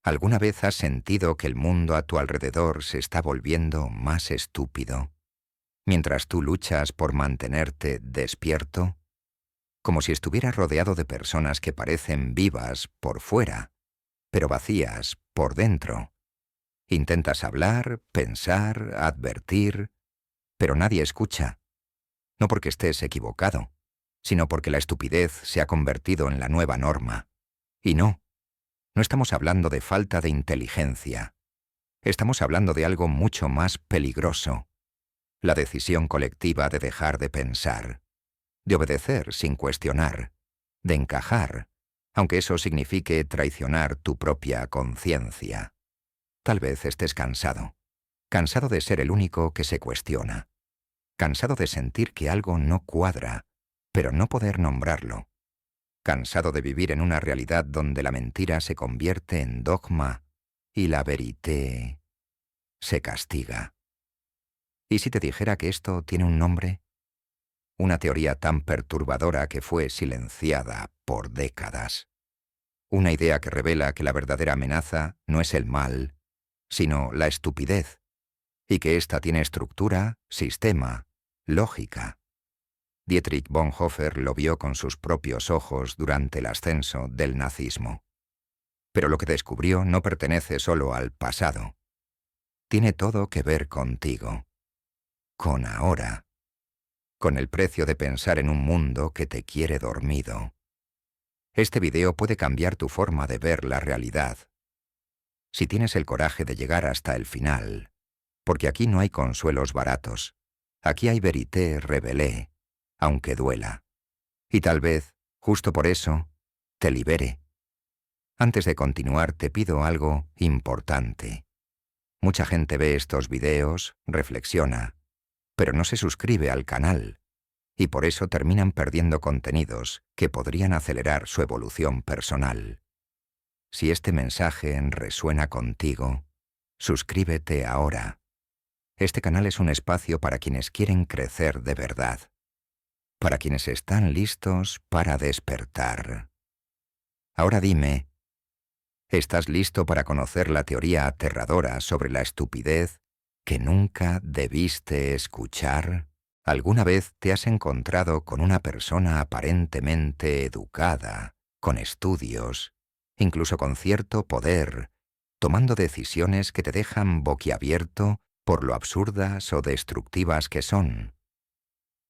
¿Alguna vez has sentido que el mundo a tu alrededor se está volviendo más estúpido, mientras tú luchas por mantenerte despierto? Como si estuvieras rodeado de personas que parecen vivas por fuera, pero vacías por dentro. Intentas hablar, pensar, advertir, pero nadie escucha. No porque estés equivocado, sino porque la estupidez se ha convertido en la nueva norma. Y no estamos hablando de falta de inteligencia. Estamos hablando de algo mucho más peligroso. La decisión colectiva de dejar de pensar, de obedecer sin cuestionar, de encajar, aunque eso signifique traicionar tu propia conciencia. Tal vez estés cansado de ser el único que se cuestiona, cansado de sentir que algo no cuadra, pero no poder nombrarlo, cansado de vivir en una realidad donde la mentira se convierte en dogma y la vérité se castiga. ¿Y si te dijera que esto tiene un nombre? Una teoría tan perturbadora que fue silenciada por décadas. Una idea que revela que la verdadera amenaza no es el mal, sino la estupidez, y que ésta tiene estructura, sistema, lógica. Dietrich Bonhoeffer lo vio con sus propios ojos durante el ascenso del nazismo. Pero lo que descubrió no pertenece solo al pasado. Tiene todo que ver contigo, con ahora, con el precio de pensar en un mundo que te quiere dormido. Este video puede cambiar tu forma de ver la realidad, si tienes el coraje de llegar hasta el final, porque aquí no hay consuelos baratos, aquí hay vérité révélée, aunque duela. Y tal vez, justo por eso, te libere. Antes de continuar, te pido algo importante. Mucha gente ve estos videos, reflexiona, pero no se suscribe al canal, y por eso terminan perdiendo contenidos que podrían acelerar su evolución personal. Si este mensaje resuena contigo, suscríbete ahora. Este canal es un espacio para quienes quieren crecer de verdad, para quienes están listos para despertar. Ahora dime, ¿estás listo para conocer la teoría aterradora sobre la estupidez que nunca debiste escuchar? ¿Alguna vez te has encontrado con una persona aparentemente educada, con estudios, incluso con cierto poder, tomando decisiones que te dejan boquiabierto por lo absurdas o destructivas que son?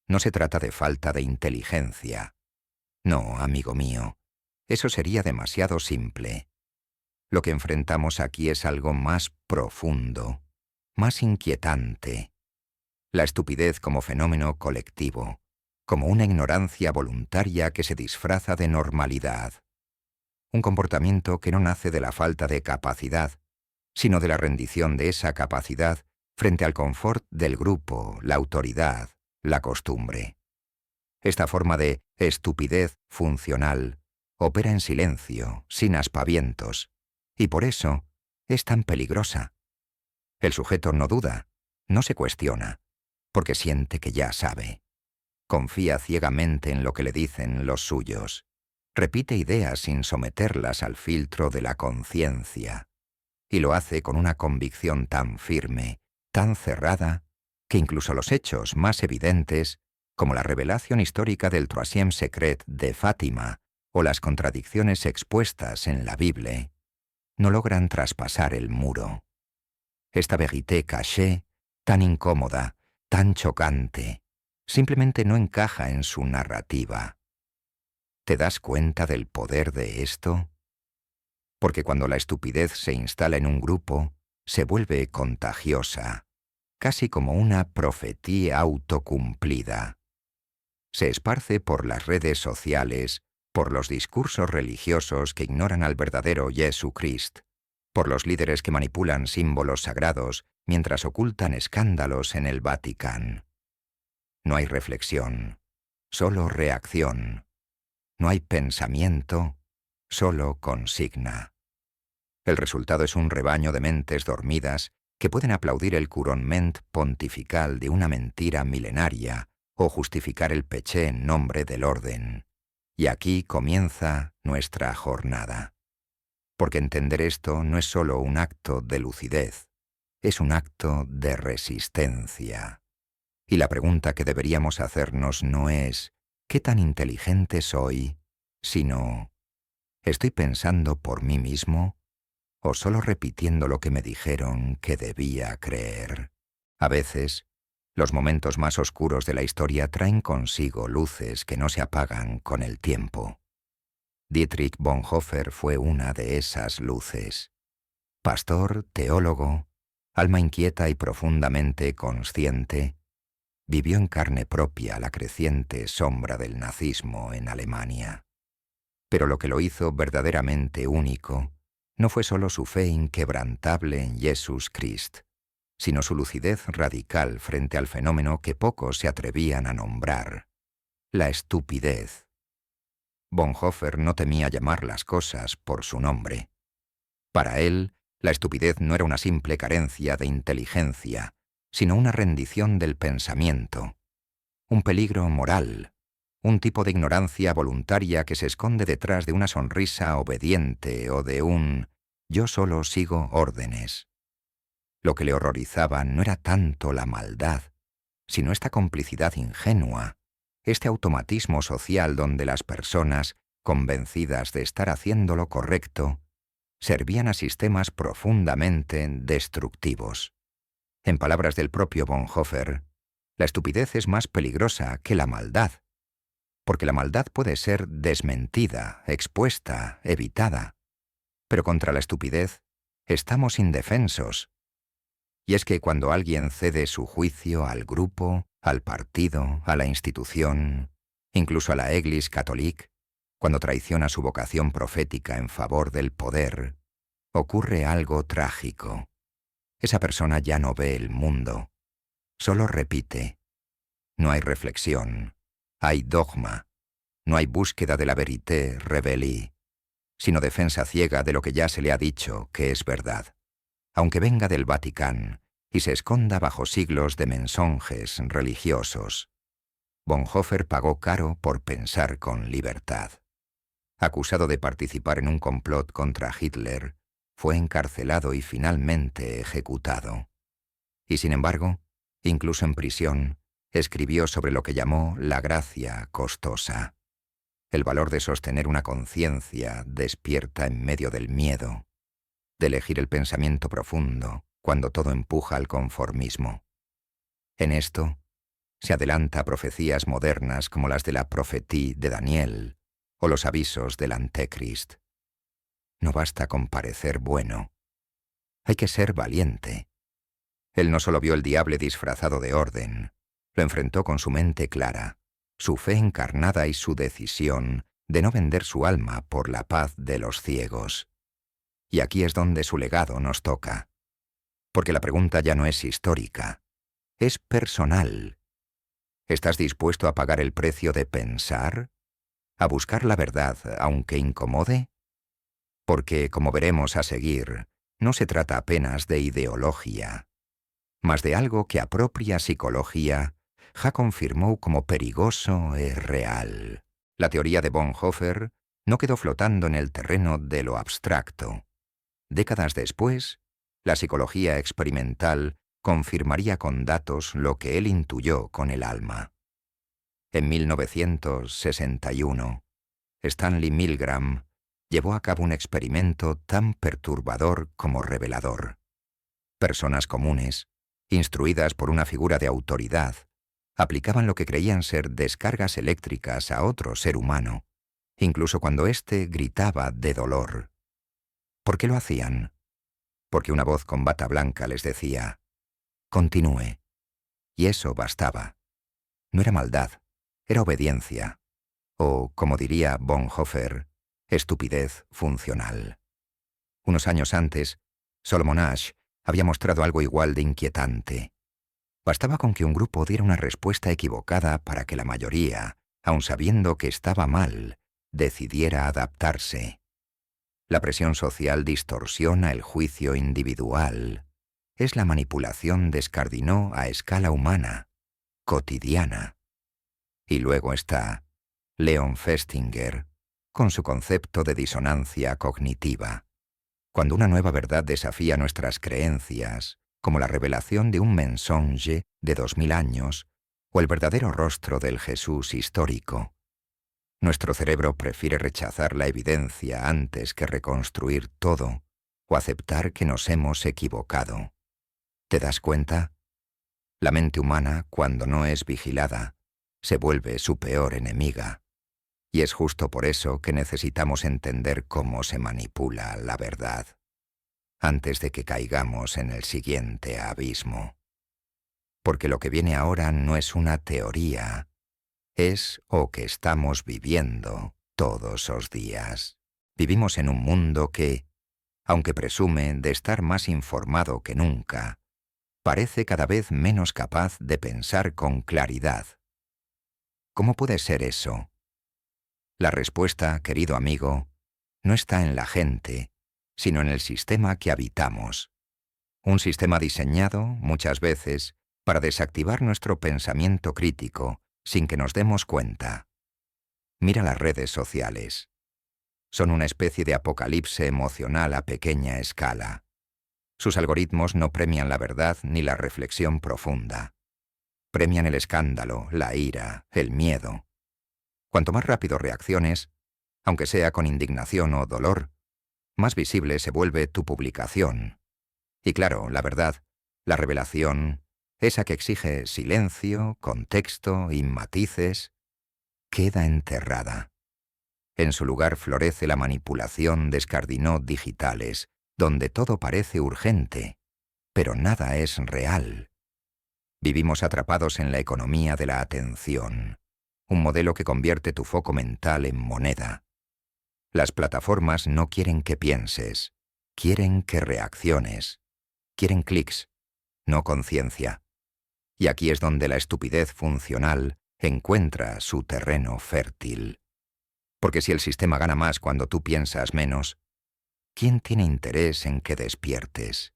No se trata de falta de inteligencia. No, amigo mío, eso sería demasiado simple. Lo que enfrentamos aquí es algo más profundo, más inquietante. La estupidez como fenómeno colectivo, como una ignorancia voluntaria que se disfraza de normalidad. Un comportamiento que no nace de la falta de capacidad, sino de la rendición de esa capacidad frente al confort del grupo, la autoridad, la costumbre. Esta forma de estupidez funcional opera en silencio, sin aspavientos, y por eso es tan peligrosa. El sujeto no duda, no se cuestiona, porque siente que ya sabe. Confía ciegamente en lo que le dicen los suyos. Repite ideas sin someterlas al filtro de la conciencia. Y lo hace con una convicción tan firme, tan cerrada, que incluso los hechos más evidentes, como la revelación histórica del Troisième Secret de Fátima o las contradicciones expuestas en la Biblia, no logran traspasar el muro. Esta vérité cachée, tan incómoda, tan chocante, simplemente no encaja en su narrativa. ¿Te das cuenta del poder de esto? Porque cuando la estupidez se instala en un grupo, se vuelve contagiosa, casi como una profecía autocumplida. Se esparce por las redes sociales, por los discursos religiosos que ignoran al verdadero Jesucristo, por los líderes que manipulan símbolos sagrados mientras ocultan escándalos en el Vaticano. No hay reflexión, solo reacción. No hay pensamiento, solo consigna. El resultado es un rebaño de mentes dormidas que pueden aplaudir el couronnement pontifical de una mentira milenaria o justificar el péché en nombre del orden. Y aquí comienza nuestra jornada. Porque entender esto no es solo un acto de lucidez, es un acto de resistencia. Y la pregunta que deberíamos hacernos no es ¿qué tan inteligente soy?, sino ¿estoy pensando por mí mismo o solo repitiendo lo que me dijeron que debía creer? A veces, los momentos más oscuros de la historia traen consigo luces que no se apagan con el tiempo. Dietrich Bonhoeffer fue una de esas luces. Pastor, teólogo, alma inquieta y profundamente consciente, vivió en carne propia la creciente sombra del nazismo en Alemania. Pero lo que lo hizo verdaderamente único no fue solo su fe inquebrantable en Jesús Christ, sino su lucidez radical frente al fenómeno que pocos se atrevían a nombrar, la estupidez. Bonhoeffer no temía llamar las cosas por su nombre. Para él, la estupidez no era una simple carencia de inteligencia, sino una rendición del pensamiento, un peligro moral, un tipo de ignorancia voluntaria que se esconde detrás de una sonrisa obediente o de un «yo solo sigo órdenes». Lo que le horrorizaba no era tanto la maldad, sino esta complicidad ingenua, este automatismo social donde las personas, convencidas de estar haciendo lo correcto, servían a sistemas profundamente destructivos. En palabras del propio Bonhoeffer, la estupidez es más peligrosa que la maldad, porque la maldad puede ser desmentida, expuesta, evitada, pero contra la estupidez estamos indefensos. Y es que cuando alguien cede su juicio al grupo, al partido, a la institución, incluso a la Église catholique, cuando traiciona su vocación profética en favor del poder, ocurre algo trágico. Esa persona ya no ve el mundo, solo repite. No hay reflexión, hay dogma, no hay búsqueda de la vérité révélée, sino defensa ciega de lo que ya se le ha dicho que es verdad, aunque venga del Vaticano y se esconda bajo siglos de mensonges religiosos. Bonhoeffer pagó caro por pensar con libertad. Acusado de participar en un complot contra Hitler, fue encarcelado y finalmente ejecutado. Y sin embargo, incluso en prisión, escribió sobre lo que llamó la gracia costosa, el valor de sostener una conciencia despierta en medio del miedo, de elegir el pensamiento profundo cuando todo empuja al conformismo. En esto, se adelanta a profecías modernas como las de la profetía de Daniel o los avisos del Antécrist. No basta con parecer bueno. Hay que ser valiente. Él no solo vio el diablo disfrazado de orden, lo enfrentó con su mente clara, su fe encarnada y su decisión de no vender su alma por la paz de los ciegos. Y aquí es donde su legado nos toca. Porque la pregunta ya no es histórica, es personal. ¿Estás dispuesto a pagar el precio de pensar? ¿A buscar la verdad aunque incomode? Porque, como veremos a seguir, no se trata apenas de ideología, mas de algo que a propia psicología ja confirmó como perigoso e real. La teoría de Bonhoeffer no quedó flotando en el terreno de lo abstracto. Décadas después, la psicología experimental confirmaría con datos lo que él intuyó con el alma. En 1961, Stanley Milgram llevó a cabo un experimento tan perturbador como revelador. Personas comunes, instruidas por una figura de autoridad, aplicaban lo que creían ser descargas eléctricas a otro ser humano, incluso cuando éste gritaba de dolor. ¿Por qué lo hacían? Porque una voz con bata blanca les decía, «Continúe». Y eso bastaba. No era maldad, era obediencia. O, como diría Bonhoeffer, estupidez funcional. Unos años antes, Solomon Asch había mostrado algo igual de inquietante. Bastaba con que un grupo diera una respuesta equivocada para que la mayoría, aun sabiendo que estaba mal, decidiera adaptarse. La presión social distorsiona el juicio individual. Es la manipulación descardinó a escala humana, cotidiana. Y luego está Leon Festinger, con su concepto de disonancia cognitiva. Cuando una nueva verdad desafía nuestras creencias, como la revelación de un mensonge de 2000 años o el verdadero rostro del Jesús histórico, nuestro cerebro prefiere rechazar la evidencia antes que reconstruir todo o aceptar que nos hemos equivocado. ¿Te das cuenta? La mente humana, cuando no es vigilada, se vuelve su peor enemiga. Y es justo por eso que necesitamos entender cómo se manipula la verdad, antes de que caigamos en el siguiente abismo. Porque lo que viene ahora no es una teoría, es o que estamos viviendo todos los días. Vivimos en un mundo que, aunque presume de estar más informado que nunca, parece cada vez menos capaz de pensar con claridad. ¿Cómo puede ser eso? La respuesta, querido amigo, no está en la gente, sino en el sistema que habitamos. Un sistema diseñado, muchas veces, para desactivar nuestro pensamiento crítico sin que nos demos cuenta. Mira las redes sociales. Son una especie de apocalipsis emocional a pequeña escala. Sus algoritmos no premian la verdad ni la reflexión profunda. Premian el escándalo, la ira, el miedo. Cuanto más rápido reacciones, aunque sea con indignación o dolor, más visible se vuelve tu publicación. Y claro, la verdad, la revelación, esa que exige silencio, contexto y matices, queda enterrada. En su lugar florece la manipulación de escardinó digitales, donde todo parece urgente, pero nada es real. Vivimos atrapados en la economía de la atención, un modelo que convierte tu foco mental en moneda. Las plataformas no quieren que pienses, quieren que reacciones, quieren clics, no conciencia. Y aquí es donde la estupidez funcional encuentra su terreno fértil. Porque si el sistema gana más cuando tú piensas menos, ¿quién tiene interés en que despiertes?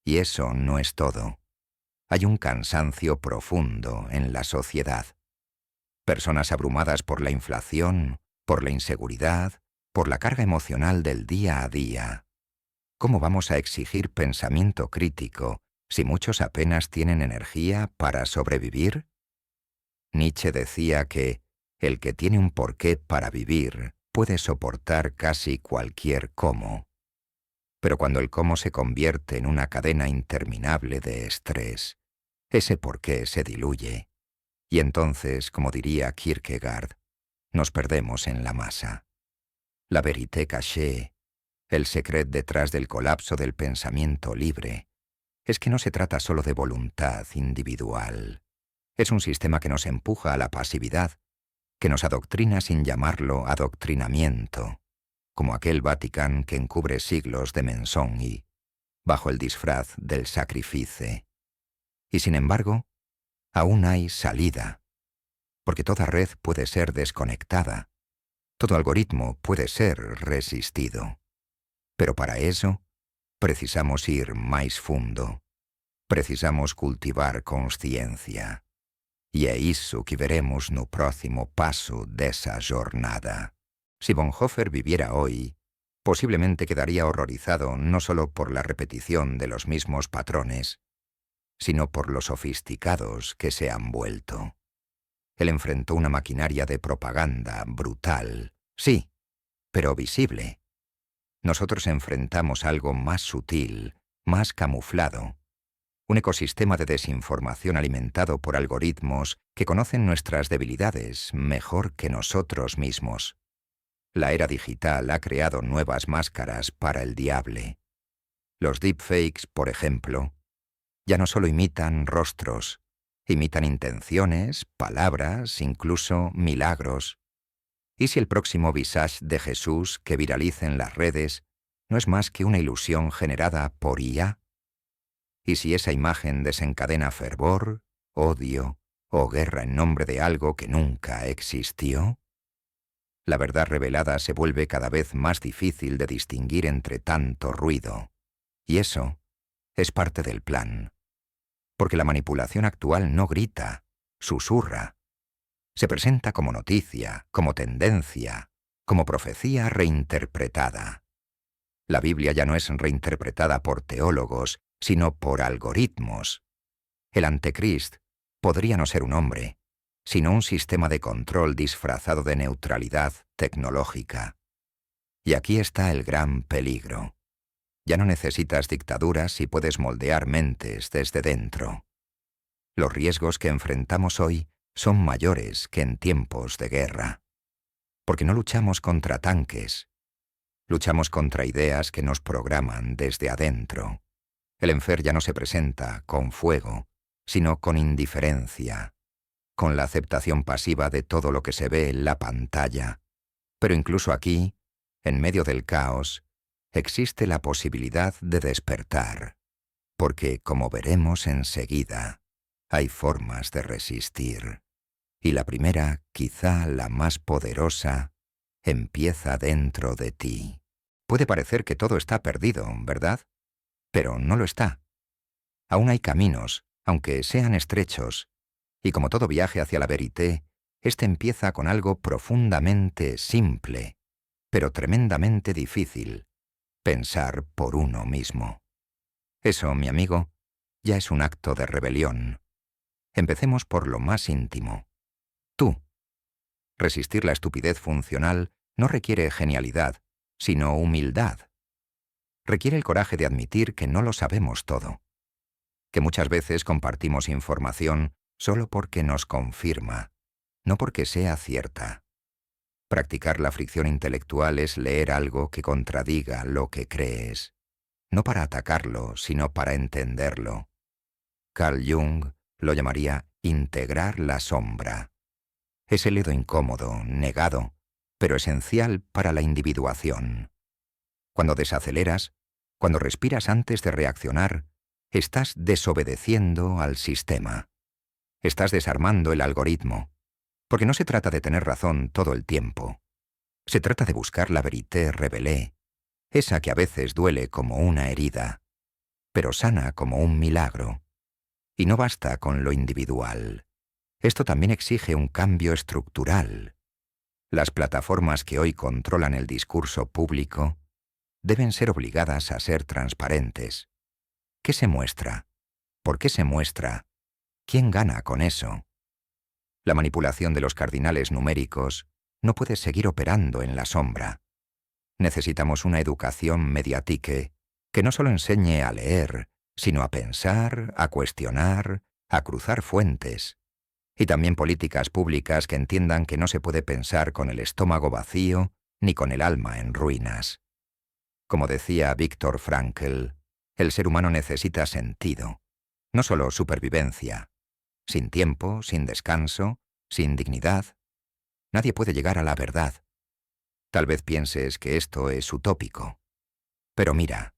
Y eso no es todo. Hay un cansancio profundo en la sociedad. Personas abrumadas por la inflación, por la inseguridad, por la carga emocional del día a día. ¿Cómo vamos a exigir pensamiento crítico si muchos apenas tienen energía para sobrevivir? Nietzsche decía que el que tiene un porqué para vivir puede soportar casi cualquier cómo. Pero cuando el cómo se convierte en una cadena interminable de estrés, ese porqué se diluye. Y entonces, como diría Kierkegaard, nos perdemos en la masa. La vérité cachée, el secret detrás del colapso del pensamiento libre, es que no se trata solo de voluntad individual. Es un sistema que nos empuja a la pasividad, que nos adoctrina sin llamarlo adoctrinamiento, como aquel Vaticán que encubre siglos de mensonge, bajo el disfraz del sacrificio. Y sin embargo, aún hay salida, porque toda red puede ser desconectada, todo algoritmo puede ser resistido. Pero para eso, precisamos ir más fundo, precisamos cultivar consciencia. Y é iso que veremos no próximo paso desa jornada. Si Bonhoeffer viviera hoy, posiblemente quedaría horrorizado no solo por la repetición de los mismos patrones, sino por lo sofisticados que se han vuelto. Él enfrentó una maquinaria de propaganda brutal, sí, pero visible. Nosotros enfrentamos algo más sutil, más camuflado. Un ecosistema de desinformación alimentado por algoritmos que conocen nuestras debilidades mejor que nosotros mismos. La era digital ha creado nuevas máscaras para el diable. Los deepfakes, por ejemplo, ya no solo imitan rostros, imitan intenciones, palabras, incluso milagros. ¿Y si el próximo visage de Jesús que viraliza en las redes no es más que una ilusión generada por IA? ¿Y si esa imagen desencadena fervor, odio o guerra en nombre de algo que nunca existió? La verdad revelada se vuelve cada vez más difícil de distinguir entre tanto ruido. Y eso es parte del plan. Porque la manipulación actual no grita, susurra. Se presenta como noticia, como tendencia, como profecía reinterpretada. La Biblia ya no es reinterpretada por teólogos, sino por algoritmos. El Antecrist podría no ser un hombre, sino un sistema de control disfrazado de neutralidad tecnológica. Y aquí está el gran peligro. Ya no necesitas dictaduras y puedes moldear mentes desde dentro. Los riesgos que enfrentamos hoy son mayores que en tiempos de guerra. Porque no luchamos contra tanques. Luchamos contra ideas que nos programan desde adentro. El enfer ya no se presenta con fuego, sino con indiferencia, con la aceptación pasiva de todo lo que se ve en la pantalla. Pero incluso aquí, en medio del caos, existe la posibilidad de despertar, porque, como veremos enseguida, hay formas de resistir. Y la primera, quizá la más poderosa, empieza dentro de ti. Puede parecer que todo está perdido, ¿verdad? Pero no lo está. Aún hay caminos, aunque sean estrechos, y como todo viaje hacia la verité, este empieza con algo profundamente simple, pero tremendamente difícil: pensar por uno mismo. Eso, mi amigo, ya es un acto de rebelión. Empecemos por lo más íntimo. Tú. Resistir la estupidez funcional no requiere genialidad, sino humildad. Requiere el coraje de admitir que no lo sabemos todo, que muchas veces compartimos información solo porque nos confirma, no porque sea cierta. Practicar la fricción intelectual es leer algo que contradiga lo que crees, no para atacarlo, sino para entenderlo. Carl Jung lo llamaría integrar la sombra. Es el ledo incómodo, negado, pero esencial para la individuación. Cuando desaceleras, cuando respiras antes de reaccionar, estás desobedeciendo al sistema. Estás desarmando el algoritmo, porque no se trata de tener razón todo el tiempo. Se trata de buscar la vérité révélée, esa que a veces duele como una herida, pero sana como un milagro. Y no basta con lo individual. Esto también exige un cambio estructural. Las plataformas que hoy controlan el discurso público deben ser obligadas a ser transparentes. ¿Qué se muestra? ¿Por qué se muestra? ¿Quién gana con eso? La manipulación de los cardinales numéricos no puede seguir operando en la sombra. Necesitamos una educación mediatique que no solo enseñe a leer, sino a pensar, a cuestionar, a cruzar fuentes. Y también políticas públicas que entiendan que no se puede pensar con el estómago vacío ni con el alma en ruinas. Como decía Viktor Frankl, el ser humano necesita sentido, no solo supervivencia. Sin tiempo, sin descanso, sin dignidad, nadie puede llegar a la verdad. Tal vez pienses que esto es utópico. Pero mira,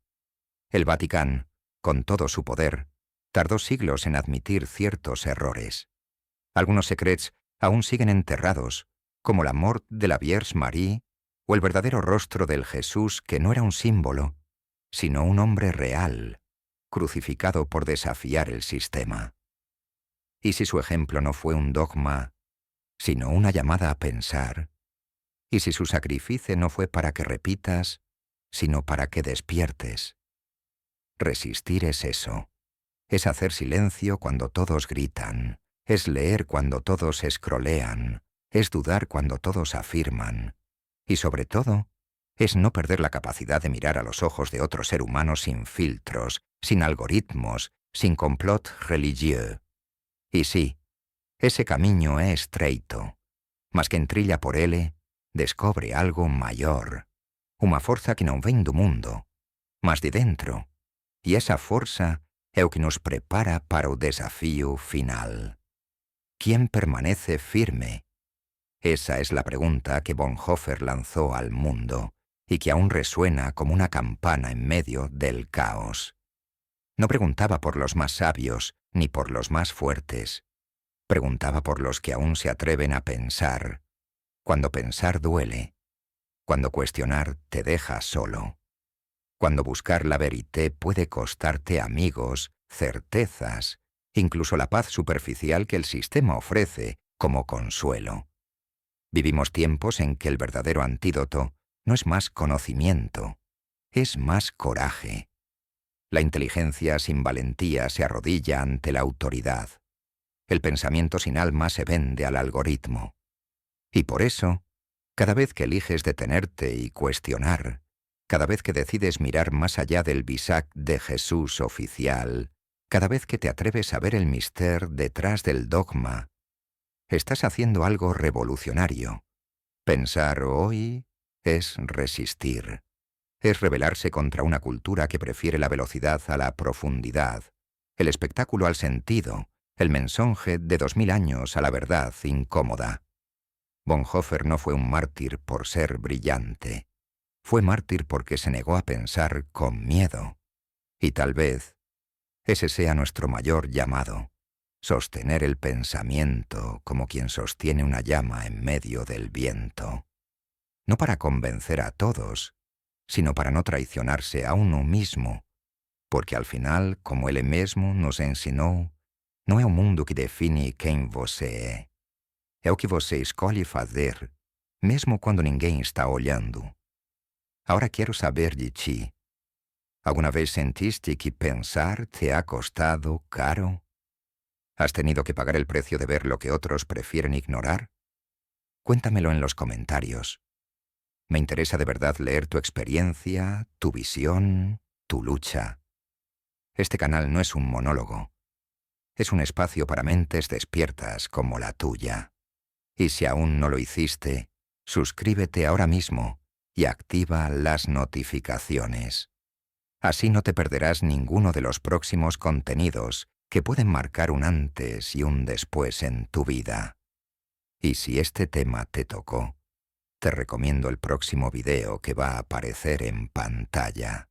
el Vaticano, con todo su poder, tardó siglos en admitir ciertos errores. Algunos secrets aún siguen enterrados, como la mort de la Vierge Marie o el verdadero rostro del Jesús que no era un símbolo, sino un hombre real, crucificado por desafiar el sistema. ¿Y si su ejemplo no fue un dogma, sino una llamada a pensar? ¿Y si su sacrificio no fue para que repitas, sino para que despiertes? Resistir es eso. Es hacer silencio cuando todos gritan. Es leer cuando todos escrolean. Es dudar cuando todos afirman. Y sobre todo, es no perder la capacidad de mirar a los ojos de otro ser humano sin filtros, sin algoritmos, sin complot religieux. Y sí, ese camino é estreito, mas quen trilla por ele descobre algo maior, unha forza que non vén do mundo, mas de dentro, e esa forza é o que nos prepara para o desafío final. ¿Quién permanece firme? Esa es la pregunta que Bonhoeffer lanzó al mundo y que aún resuena como una campana en medio del caos. No preguntaba por los más sabios ni por los más fuertes. Preguntaba por los que aún se atreven a pensar, cuando pensar duele, cuando cuestionar te deja solo, cuando buscar la verité puede costarte amigos, certezas, incluso la paz superficial que el sistema ofrece como consuelo. Vivimos tiempos en que el verdadero antídoto no es más conocimiento, es más coraje. La inteligencia sin valentía se arrodilla ante la autoridad. El pensamiento sin alma se vende al algoritmo. Y por eso, cada vez que eliges detenerte y cuestionar, cada vez que decides mirar más allá del bisac de Jesús oficial, cada vez que te atreves a ver el mister detrás del dogma, estás haciendo algo revolucionario. Pensar hoy es resistir. Es rebelarse contra una cultura que prefiere la velocidad a la profundidad, el espectáculo al sentido, el mensaje de 2000 años a la verdad incómoda. Bonhoeffer no fue un mártir por ser brillante. Fue mártir porque se negó a pensar con miedo. Y tal vez ese sea nuestro mayor llamado, sostener el pensamiento como quien sostiene una llama en medio del viento. No para convencer a todos, sino para no traicionarse a uno mismo, porque al final, como ele mesmo nos ensinou, não é o mundo que define quem você é. É o que você escolhe fazer, mesmo quando ninguém está olhando. Ahora quiero saber de ti. ¿Alguna vez sentiste que pensar te ha costado caro? ¿Has tenido que pagar el precio de ver lo que otros prefieren ignorar? Cuéntamelo en los comentarios. Me interesa de verdad leer tu experiencia, tu visión, tu lucha. Este canal no es un monólogo. Es un espacio para mentes despiertas como la tuya. Y si aún no lo hiciste, suscríbete ahora mismo y activa las notificaciones. Así no te perderás ninguno de los próximos contenidos que pueden marcar un antes y un después en tu vida. Y si este tema te tocó, te recomiendo el próximo video que va a aparecer en pantalla.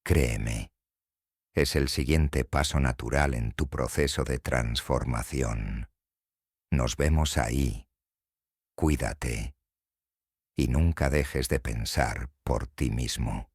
Créeme, es el siguiente paso natural en tu proceso de transformación. Nos vemos ahí. Cuídate. Y nunca dejes de pensar por ti mismo.